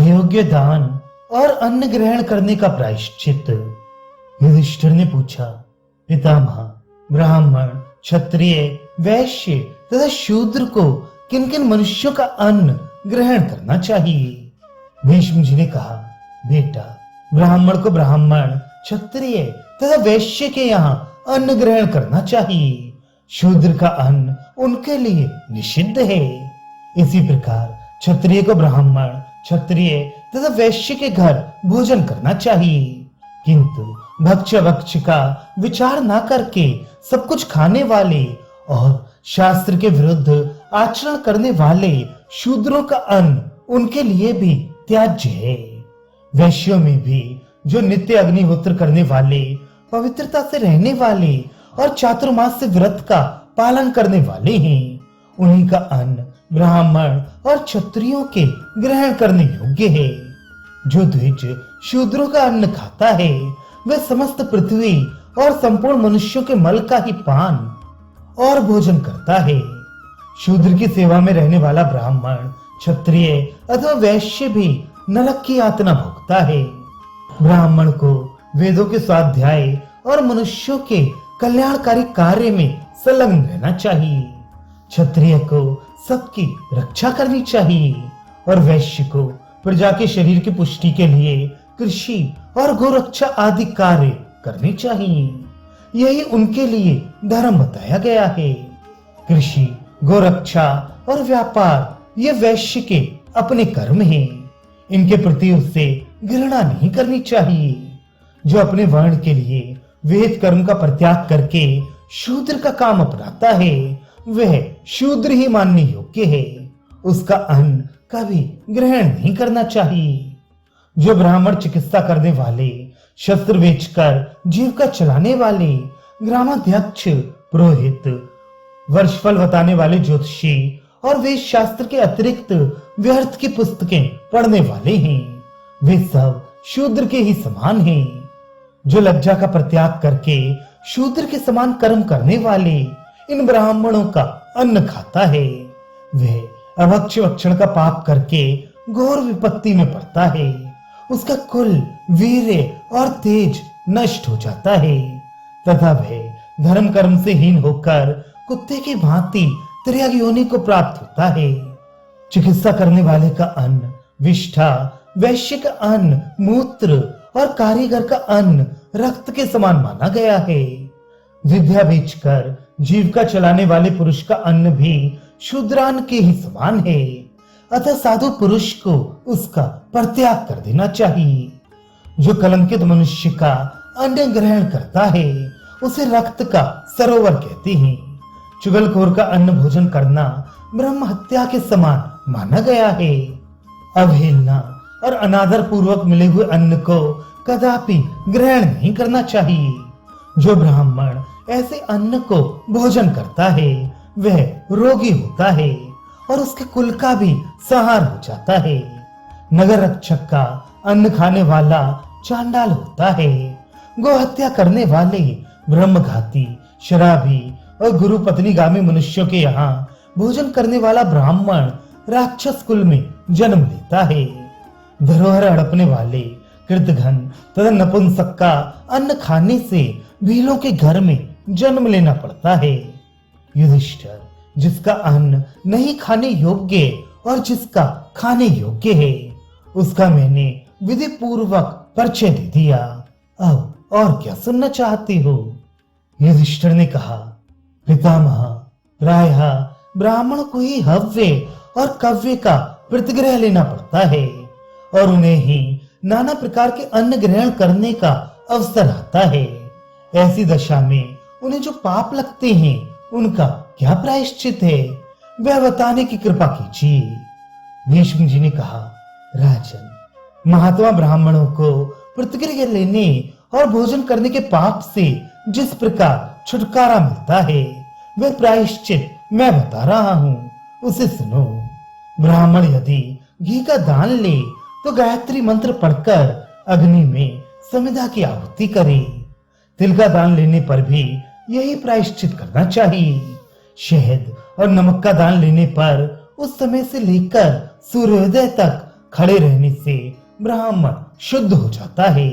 अयोग्य दान और अन्न ग्रहण करने का प्रायश्चित। युधिष्ठिर ने पूछा, पितामह, ब्राह्मण, क्षत्रिय, वैश्य तथा शूद्र को किन किन मनुष्यों का अन्न ग्रहण करना चाहिए? भीष्म जी ने कहा, बेटा, ब्राह्मण को ब्राह्मण, क्षत्रिय तथा वैश्य के यहाँ अन्न ग्रहण करना चाहिए। शूद्र का अन्न उनके लिए निषिद्ध है। इसी प्रकार क्षत्रिय को ब्राह्मण, क्षत्रिय तथा वैश्य के घर भोजन करना चाहिए, किंतु भक्ष्य भक्ष का विचार न करके सब कुछ खाने वाले और शास्त्र के विरुद्ध आचरण करने वाले शूद्रों का अन्न उनके लिए भी त्याज्य है। वैश्यों में भी जो नित्य अग्निहोत्र करने वाले, पवित्रता से रहने वाले और चातुर्मास से व्रत का पालन करने वाले हैं, उन्हीं का अन्न ब्राह्मण और क्षत्रियों के ग्रहण करने योग्य है। जो द्विज शूद्रों का अन्न खाता है, वह समस्त पृथ्वी और संपूर्ण मनुष्यों के मल का ही पान और भोजन करता है। शूद्र की सेवा में रहने वाला ब्राह्मण, क्षत्रिय अथवा वैश्य भी नरक की यातना भोगता है। ब्राह्मण को वेदों के स्वाध्याय और मनुष्यों के कल्याणकारी कार्य में संलग्न रहना चाहिए। क्षत्रिय को सबकी रक्षा करनी चाहिए और वैश्य को प्रजा के शरीर की पुष्टि के लिए कृषि और गोरक्षा आदि कार्य करने चाहिए। यही उनके लिए धर्म बताया गया है। कृषि, गोरक्षा और व्यापार ये वैश्य के अपने कर्म हैं। इनके प्रति उससे घृणा नहीं करनी चाहिए। जो अपने वर्ण के लिए वेद कर्म का परित्याग करके शूद्र का काम अपनाता है, वह शूद्र ही मानने योग्य है। उसका अन्न कभी ग्रहण नहीं करना चाहिए। जो ब्राह्मण चिकित्सा करने वाले, शस्त्र बेचकर जीविका चलाने वाले, ग्रामाध्यक्ष, पुरोहित, वर्षफल बताने वाले ज्योतिषी और वेद शास्त्र के अतिरिक्त व्यर्थ की पुस्तकें पढ़ने वाले हैं, वे सब शूद्र के ही समान हैं। जो लज्जा का परित्याग करके शूद्र के समान कर्म करने वाले इन ब्राह्मणों का अन्न खाता है, वह अभक्ष्य भक्षण का पाप करके घोर विपत्ति में पड़ता है। उसका कुल, वीर्य और तेज नष्ट हो जाता है तथा वह धर्म कर्म से हीन होकर कुत्ते की भांति त्रियाग योनि को प्राप्त होता है। चिकित्सा करने वाले का अन्न विष्ठा, वैश्य का अन्न मूत्र और कारीगर का अन्न रक्त के समान माना गया है। विद्या बेचकर जीविका चलाने वाले पुरुष का अन्न भी शूद्रान्न के ही समान है, अतः साधु पुरुष को उसका परित्याग कर देना चाहिए। जो कलंकित मनुष्य का अन्न ग्रहण करता है, उसे रक्त का सरोवर कहते हैं। चुगलखोर का अन्न भोजन करना ब्रह्म हत्या के समान माना गया है। अवहेलना और अनादर पूर्वक मिले हुए अन्न को कदापि ग्रहण नहीं करना चाहिए। जो ब्राह्मण ऐसे अन्न को भोजन करता है, वह रोगी होता है और उसके कुल का भी संहार हो जाता है। नगर रक्षक का अन्न खाने वाला चांडाल होता है। गो हत्या करने वाले ब्रह्मघाती, शराबी और गुरु पत्नीगामी मनुष्यों के यहाँ भोजन करने वाला ब्राह्मण राक्षस कुल में जन्म लेता है। धरोहर हड़पने वाले कृतघ्न तथा नपुंसक का अन्न खाने से भीलों के घर में जन्म लेना पड़ता है। युधिष्ठिर, जिसका अन्न नहीं खाने योग्य और जिसका खाने योग्य है, उसका मैंने विधि पूर्वक परिचय दे दिया। अब और क्या सुनना चाहते हो? युधिष्ठिर ने कहा, पितामह, प्रायः ब्राह्मण को ही हव्य और कव्य का प्रतिग्रह लेना पड़ता है और उन्हें ही नाना प्रकार के अन्न ग्रहण करने का अवसर आता है। ऐसी दशा में उन्हें जो पाप लगते हैं, उनका क्या प्रायश्चित है, वह बताने की कृपा कीजिए। भीष्म जी ने कहा, राजन, महात्मा ब्राह्मणों को प्रतिग्रह लेने और भोजन करने के पाप से जिस प्रकार छुटकारा मिलता है, वह प्रायश्चित मैं बता रहा हूँ, उसे सुनो। ब्राह्मण यदि घी का दान ले तो गायत्री मंत्र पढ़कर अग्नि में समिधा की आहुति करे। तिल का दान लेने पर भी यही प्रायश्चित करना चाहिए। शहद और नमक का दान लेने पर उस समय से लेकर सूर्योदय तक खड़े रहने से ब्राह्मण शुद्ध हो जाता है।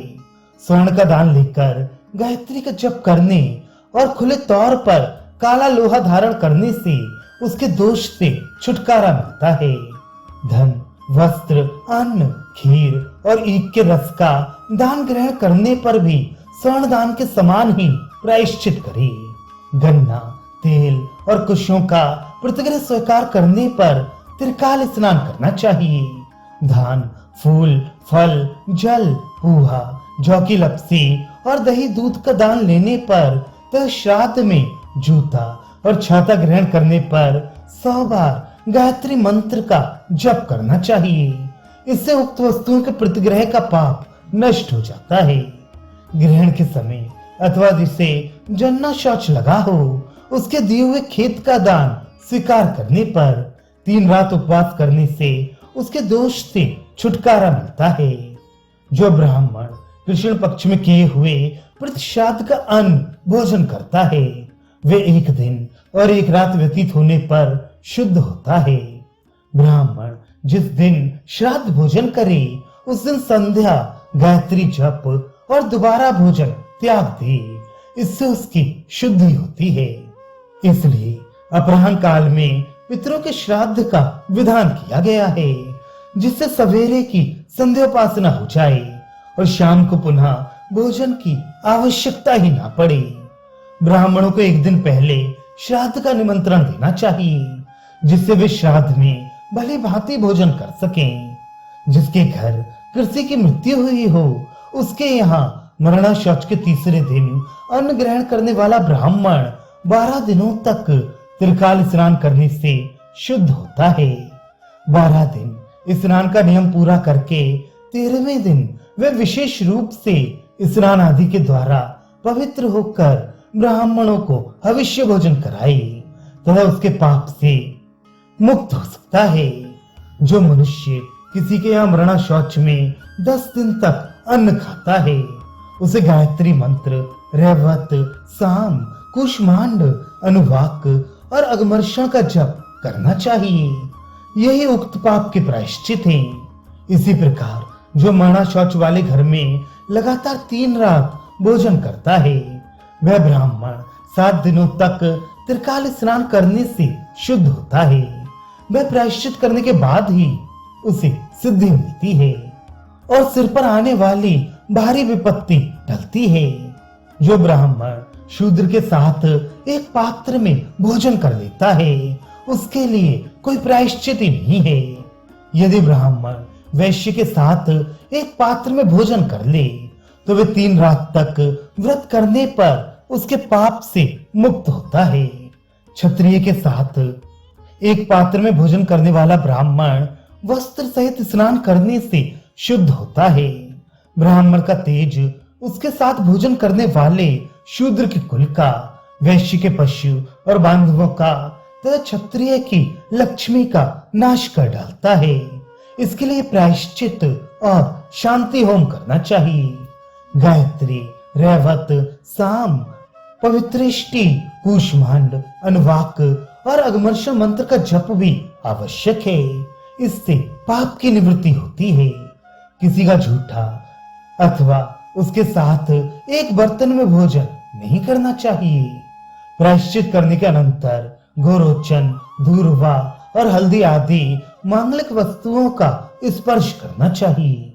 स्वर्ण का दान लेकर गायत्री का जप करने और खुले तौर पर काला लोहा धारण करने से उसके दोष से छुटकारा मिलता है। धन, वस्त्र, अन्न, खीर और ईख के रस का दान ग्रहण करने पर भी स्वर्ण दान के समान ही प्रायश्चित करे। गन्ना, तेल और कुशों का प्रतिग्रह स्वीकार करने पर त्रिकाल स्नान करना चाहिए। धान, फूल, फल, जल, पूहा, जौ की लपसी और दही दूध का दान लेने पर तथा श्राद्ध में जूता और छाता ग्रहण करने पर 100 बार गायत्री मंत्र का जप करना चाहिए। इससे उक्त वस्तुओं के प्रतिग्रह का पाप नष्ट हो जाता है। ग्रहण के समय अथवा जिसे जन्ना शौच लगा हो उसके दिए हुए खेत का दान स्वीकार करने पर 3 रात उपवास करने से उसके दोष से छुटकारा मिलता है। जो ब्राह्मण कृष्ण पक्ष में किए हुए प्रतिश्राद्ध का अन्न भोजन करता है वे 1 दिन और 1 रात व्यतीत होने पर शुद्ध होता है। ब्राह्मण जिस दिन श्राद्ध भोजन करे उस दिन संध्या गायत्री जप और दोबारा भोजन त्याग दे, इससे उसकी शुद्धि होती है। इसलिए अपराह्न काल में पितरों के श्राद्ध का विधान किया गया है, जिससे सवेरे की संध्योपासना हो जाए और शाम को पुनः भोजन की आवश्यकता ही ना पड़े। ब्राह्मणों को 1 दिन पहले श्राद्ध का निमंत्रण देना चाहिए, जिससे वे श्राद्ध में भली भांति भोजन कर सकें। जिसके घर कृषि की मृत्यु हुई हो उसके यहाँ मरणा शौच के तीसरे दिन अन्न ग्रहण करने वाला ब्राह्मण 12 दिनों तक त्रिकाल स्नान करने से शुद्ध होता है। 12 दिन स्नान का नियम पूरा करके 13वें दिन वे विशेष रूप से स्नान आदि के द्वारा पवित्र होकर ब्राह्मणों को हविष्य भोजन कराए तथा उसके पाप से मुक्त हो सकता है। जो मनुष्य किसी के यहाँ मरणा शौच में 10 दिन तक अन्न खाता है उसे गायत्री मंत्र, रैवत, साम, कुष्मांड, अनुवाक और अगमर्षण का जप करना चाहिए। यही उक्त पाप के प्रायश्चित हैं। इसी प्रकार जो मरणा शौच वाले घर में लगातार 3 रात भोजन करता है वह ब्राह्मण 7 दिनों तक त्रिकाल स्नान करने से शुद्ध होता है। वह प्रायश्चित करने के बाद ही उसे सिद्धि मिलती है और सिर पर आने वाली भारी विपत्ति टलती है। जो ब्राह्मण शूद्र के साथ एक पात्र में भोजन कर लेता है उसके लिए कोई प्रायश्चित ही नहीं है। यदि ब्राह्मण वैश्य के साथ एक पात्र में भोजन कर ले तो वे 3 रात तक व्रत करने पर उसके पाप से मुक्त होता है। क्षत्रिय के साथ एक पात्र में भोजन करने वाला ब्राह्मण वस्त्र सहित स्नान करने से शुद्ध होता है। ब्राह्मण का तेज उसके साथ भोजन करने वाले शूद्र के कुल का, वैश्य के पशु और बांधवों का तथा क्षत्रिय की लक्ष्मी का नाश कर डालता है। इसके लिए प्रायश्चित और शांति होम करना चाहिए। गायत्री, रैवत, साम, पवित्रेष्टि, कूष्मांड, अनुवाक और अगमर्षण मंत्र का जप भी आवश्यक है। इससे पाप की निवृत्ति होती है। किसी का झूठा अथवा उसके साथ एक बर्तन में भोजन नहीं करना चाहिए। प्रायश्चित करने के अनंतर गोरोचन, धूर्वा और हल्दी आदि मांगलिक वस्तुओं का स्पर्श करना चाहिए।